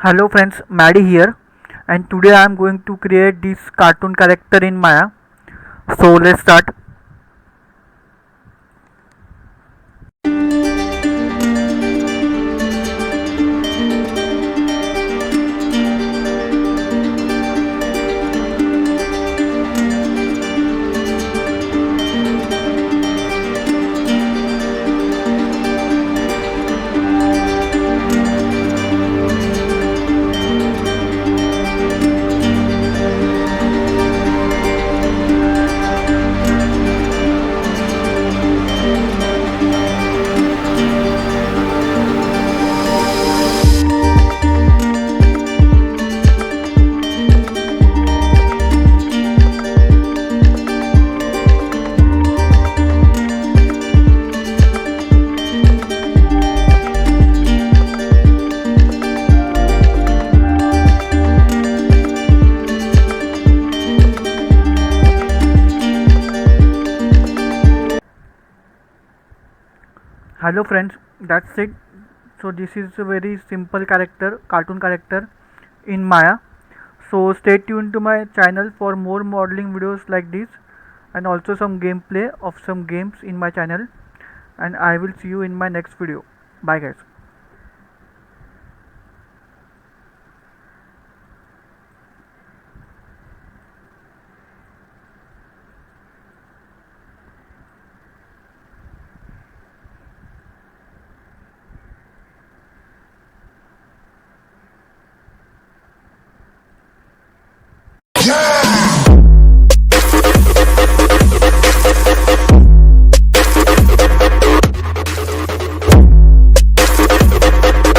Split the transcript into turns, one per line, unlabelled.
Hello friends, Maddie here, and today I am going to create this cartoon character in Maya. So let's start. Hello friends, that's it. So this is a very simple character, cartoon character in Maya. So stay tuned to my channel for more modeling videos like this and also some gameplay of some games in my channel, and I will see you in my next video. Bye guys.